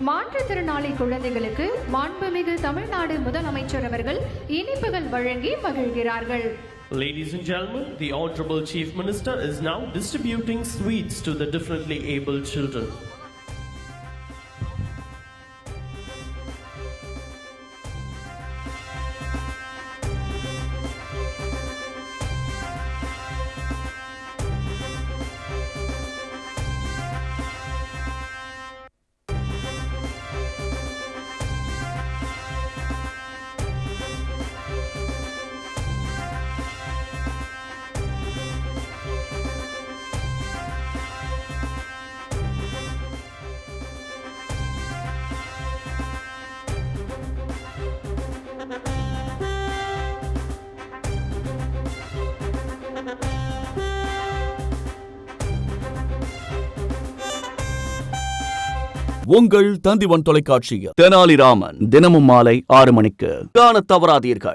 மாற்றுத்திறனாளி குழந்தைகளுக்கு மாண்புமிகு தமிழ்நாடு முதலமைச்சர் அவர்கள் இனிப்புகள் வழங்கி மகிழ்கிறார்கள். Ladies and gentlemen, the Honorable Chief Minister is now distributing sweets to the differently abled children. உங்கள் தந்திவன் தொலைக்காட்சியில் தெனாலிராமன் தினமும் மாலை 6 மணிக்கு காணத் தவறாதீர்கள்.